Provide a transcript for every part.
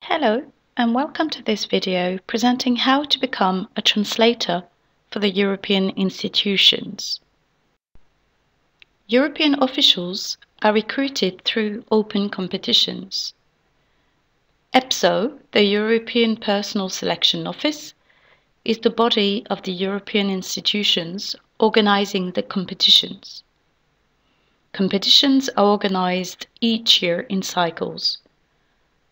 Hello, and welcome to this video presenting how to become a translator for the European institutions. European officials are recruited through open competitions. EPSO, the European Personal Selection Office, is the body of the European institutions organizing the competitions. Competitions are organized each year in cycles.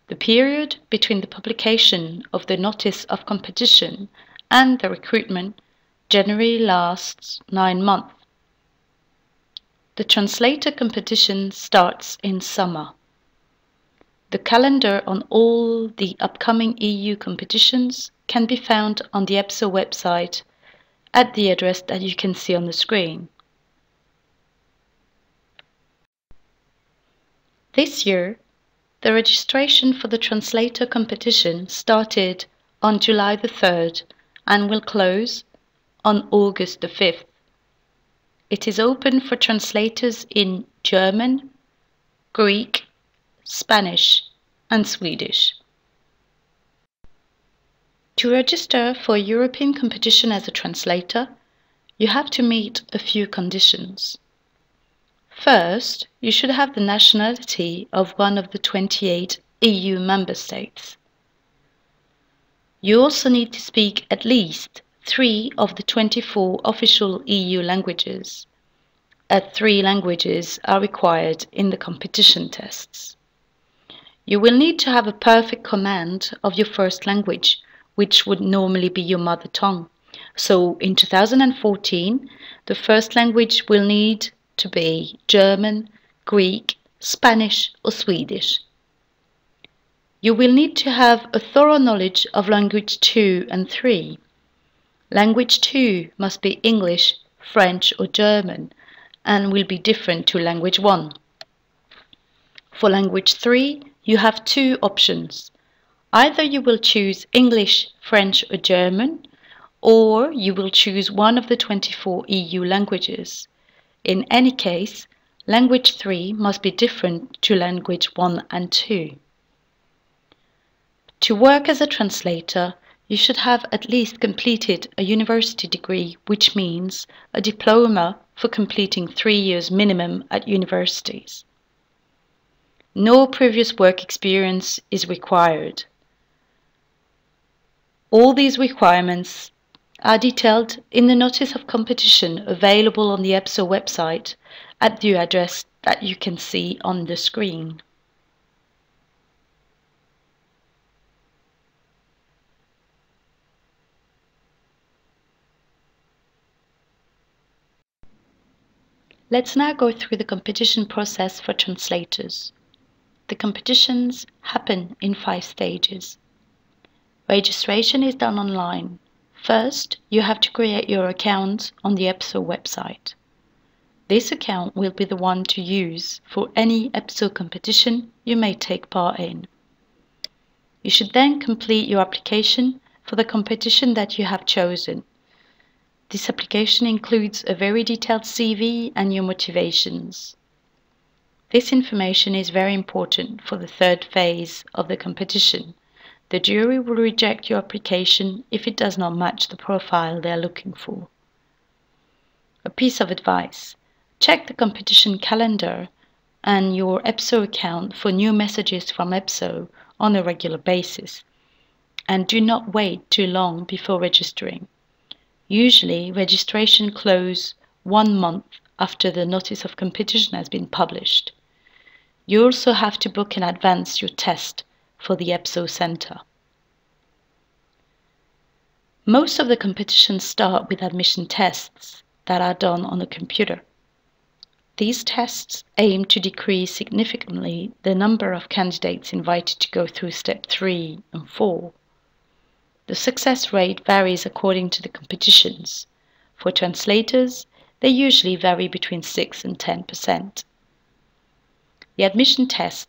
The period between the publication of the notice of competition and the recruitment generally lasts 9 months. The translator competition starts in summer. The calendar on all the upcoming EU competitions can be found on the EPSO website at the address that you can see on the screen. This year, the registration for the translator competition started on July the 3rd and will close on August the 5th. It is open for translators in German, Greek, Spanish, and Swedish. To register for a European competition as a translator, you have to meet a few conditions. First, you should have the nationality of one of the 28 EU member states. You also need to speak at least 3 of the 24 official EU languages, as 3 languages are required in the competition tests. You will need to have a perfect command of your first language, which would normally be your mother tongue. So in 2014, the first language will need to be German, Greek, Spanish or Swedish. You will need to have a thorough knowledge of language 2 and 3. Language 2 must be English, French or German and will be different to language 1. For language 3, you have 2 options. Either you will choose English, French or German, or you will choose one of the 24 EU languages. In any case, language 3 must be different to language 1 and 2. To work as a translator, you should have at least completed a university degree, which means a diploma for completing 3 years minimum at universities. No previous work experience is required. All these requirements are detailed in the notice of competition available on the EPSO website at the address that you can see on the screen. Let's now go through the competition process for translators. The competitions happen in 5 stages. Registration is done online. First, you have to create your account on the EPSO website. This account will be the one to use for any EPSO competition you may take part in. You should then complete your application for the competition that you have chosen. This application includes a very detailed CV and your motivations. This information is very important for the 3rd phase of the competition. The jury will reject your application if it does not match the profile they are looking for. A piece of advice: check the competition calendar and your EPSO account for new messages from EPSO on a regular basis, and do not wait too long before registering. Usually, registration closes 1 month after the notice of competition has been published. You also have to book in advance your test for the EPSO Center. Most of the competitions start with admission tests that are done on a computer. These tests aim to decrease significantly the number of candidates invited to go through step 3 and 4. The success rate varies according to the competitions. For translators, they usually vary between 6 and 10%. The admission tests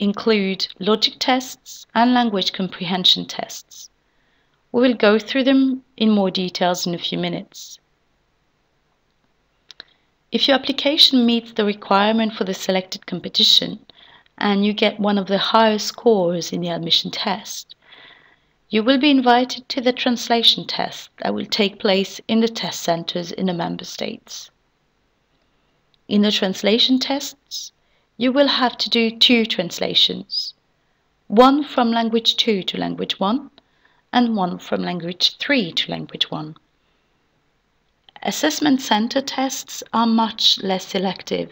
include logic tests and language comprehension tests. We will go through them in more details in a few minutes. If your application meets the requirement for the selected competition and you get one of the highest scores in the admission test, you will be invited to the translation test that will take place in the test centers in the member states. In the translation tests, you will have to do 2 translations, one from language 2 to language 1 and one from language 3 to language 1. Assessment center tests are much less selective.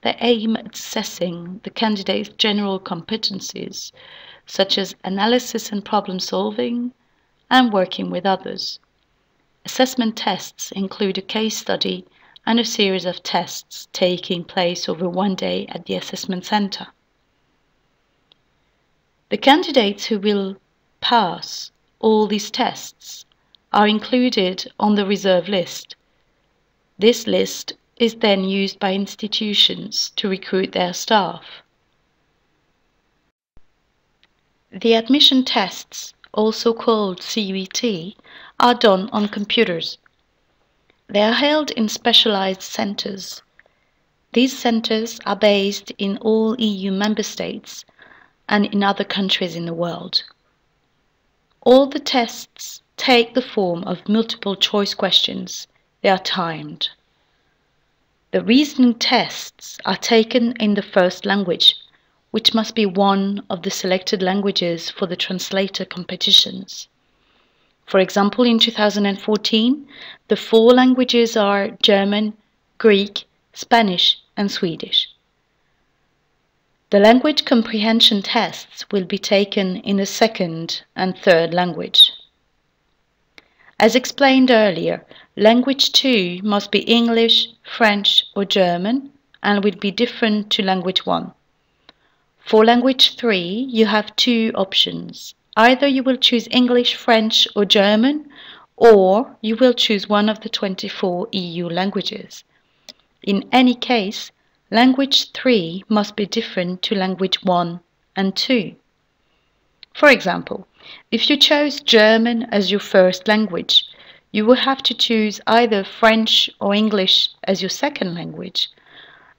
They aim at assessing the candidate's general competencies, such as analysis and problem solving, and working with others. Assessment tests include a case study and a series of tests taking place over 1 day at the assessment center. The candidates who will pass all these tests are included on the reserve list. This list is then used by institutions to recruit their staff. The admission tests, also called CUET, are done on computers. They are held in specialized centers. These centers are based in all EU member states and in other countries in the world. All the tests take the form of multiple choice questions. They are timed. The reasoning tests are taken in the first language, which must be one of the selected languages for the translator competitions. For example, in 2014, the 4 languages are German, Greek, Spanish, and Swedish. The language comprehension tests will be taken in the second and third language. As explained earlier, language 2 must be English, French, or German and will be different to language 1. For language 3, you have 2 options. Either you will choose English, French, or German, or you will choose one of the 24 EU languages. In any case, language 3 must be different to language 1 and 2. For example, if you chose German as your first language, you will have to choose either French or English as your second language.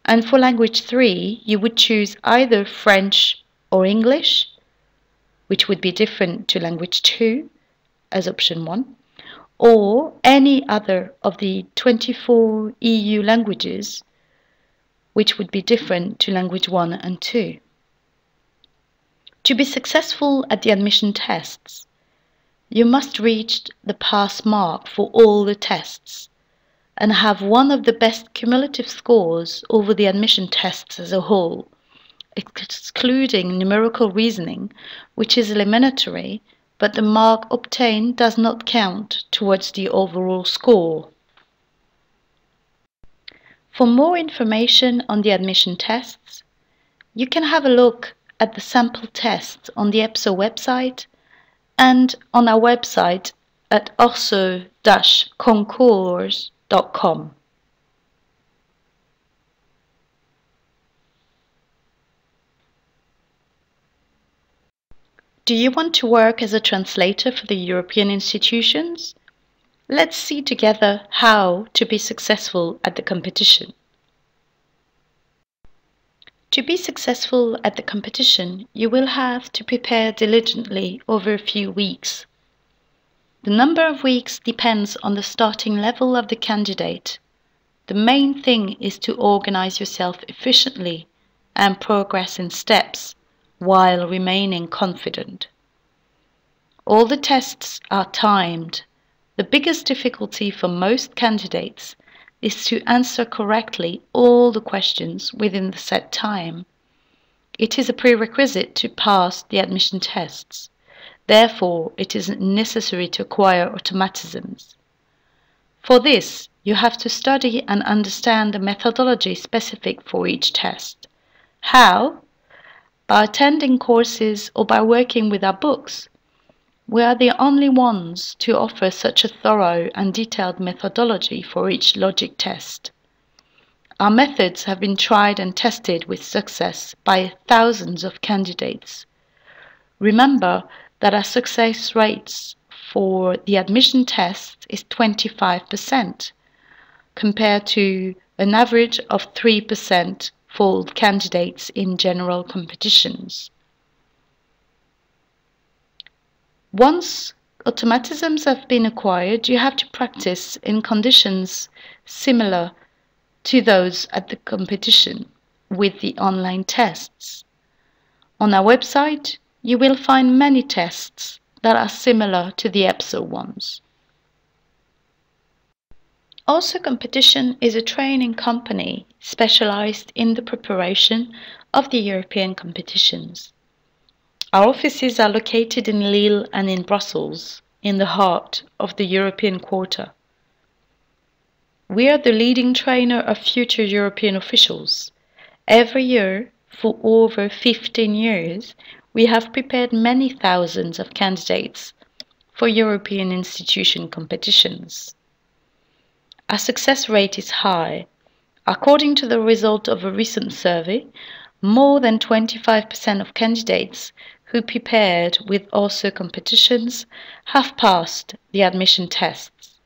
And for language 3, you would choose either French or English, which would be different to language 2 as option 1, or any other of the 24 EU languages, which would be different to language 1 and 2. To be successful at the admission tests, you must reach the pass mark for all the tests and have one of the best cumulative scores over the admission tests as a whole, excluding numerical reasoning, which is eliminatory, but the mark obtained does not count towards the overall score. For more information on the admission tests, you can have a look at the sample tests on the ORSEU website and on our website at ORSEU-concours.com. Do you want to work as a translator for the European institutions? Let's see together how to be successful at the competition. To be successful at the competition, you will have to prepare diligently over a few weeks. The number of weeks depends on the starting level of the candidate. The main thing is to organize yourself efficiently and progress in steps while remaining confident. All the tests are timed. The biggest difficulty for most candidates is to answer correctly all the questions within the set time. It is a prerequisite to pass the admission tests. Therefore, it is necessary to acquire automatisms. For this, you have to study and understand the methodology specific for each test. How? By attending courses or by working with our books. We are the only ones to offer such a thorough and detailed methodology for each logic test. Our methods have been tried and tested with success by thousands of candidates. Remember that our success rates for the admission test is 25%, compared to an average of 3% for candidates in general competitions. Once automatisms have been acquired, you have to practice in conditions similar to those at the competition with the online tests. On our website, you will find many tests that are similar to the ORSEU ones. ORSEU Competition is a training company specialized in the preparation of the European competitions. Our offices are located in Lille and in Brussels, in the heart of the European Quarter. We are the leading trainer of future European officials. Every year, for over 15 years, we have prepared many thousands of candidates for European institution competitions. Our success rate is high. According to the result of a recent survey, more than 25% of candidates who prepared with ORSEU competitions have passed the admission tests.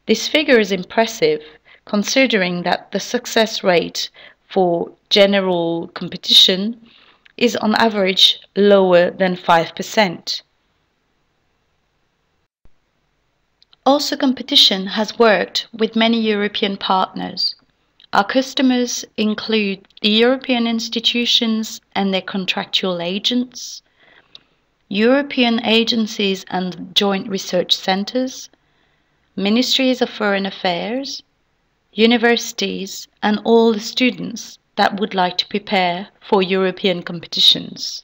This figure is impressive, considering that the success rate for general competition is on average lower than 5%. ORSEU Competition has worked with many European partners. Our customers include the European institutions and their contractual agents, European agencies and joint research centres, ministries of foreign affairs, universities, and all the students that would like to prepare for European competitions.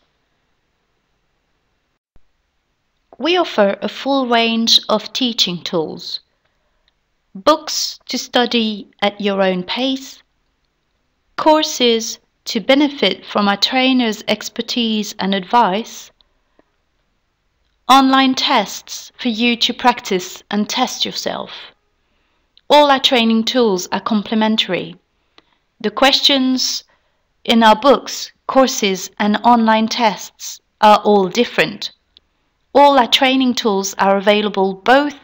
We offer a full range of teaching tools, books to study at your own pace, courses to benefit from our trainers' expertise and advice, online tests for you to practice and test yourself. All our training tools are complementary. The questions in our books, courses, and online tests are all different. All our training tools are available both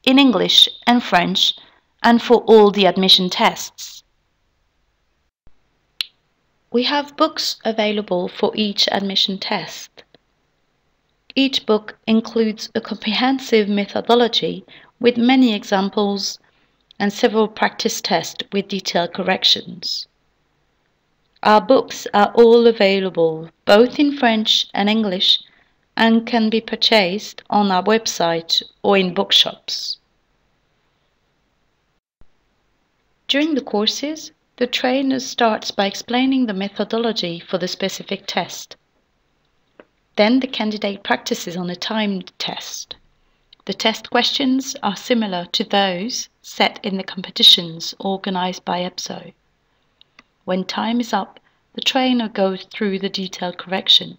in English and French and for all the admission tests. We have books available for each admission test. Each book includes a comprehensive methodology with many examples and several practice tests with detailed corrections. Our books are all available both in French and English and can be purchased on our website or in bookshops. During the courses, the trainer starts by explaining the methodology for the specific test. Then the candidate practices on a timed test. The test questions are similar to those set in the competitions organized by ORSEU. When time is up, the trainer goes through the detailed correction.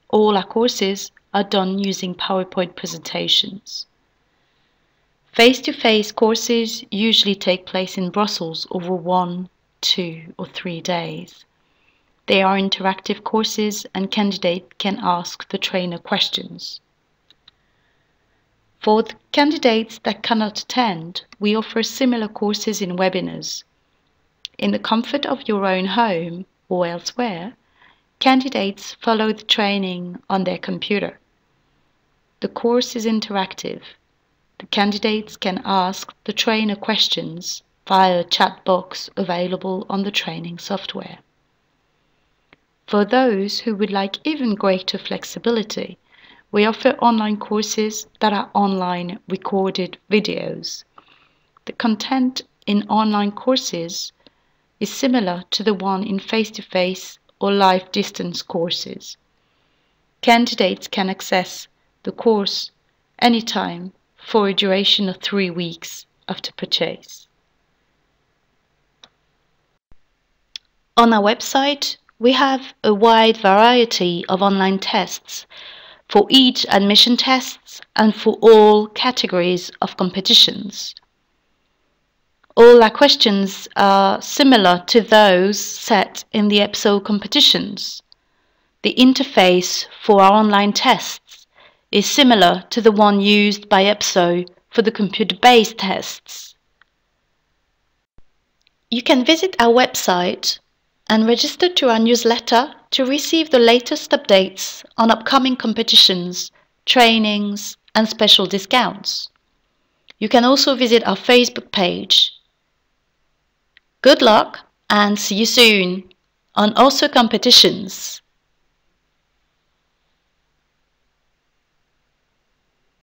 All our courses are done using PowerPoint presentations. Face-to-face courses usually take place in Brussels over 1, 2, or 3 days. They are interactive courses and candidates can ask the trainer questions. For the candidates that cannot attend, we offer similar courses in webinars. In the comfort of your own home or elsewhere, candidates follow the training on their computer. The course is interactive. The candidates can ask the trainer questions via a chat box available on the training software. For those who would like even greater flexibility, we offer online courses that are online recorded videos. The content in online courses is similar to the one in face-to-face or live distance courses. Candidates can access the course anytime for a duration of 3 weeks after purchase. On our website, we have a wide variety of online tests for each admission tests and for all categories of competitions. All our questions are similar to those set in the ORSEU competitions. The interface for our online tests is similar to the one used by ORSEU for the computer-based tests. You can visit our website and register to our newsletter to receive the latest updates on upcoming competitions, trainings, and special discounts. You can also visit our Facebook page. Good luck and see you soon on ORSEU competitions!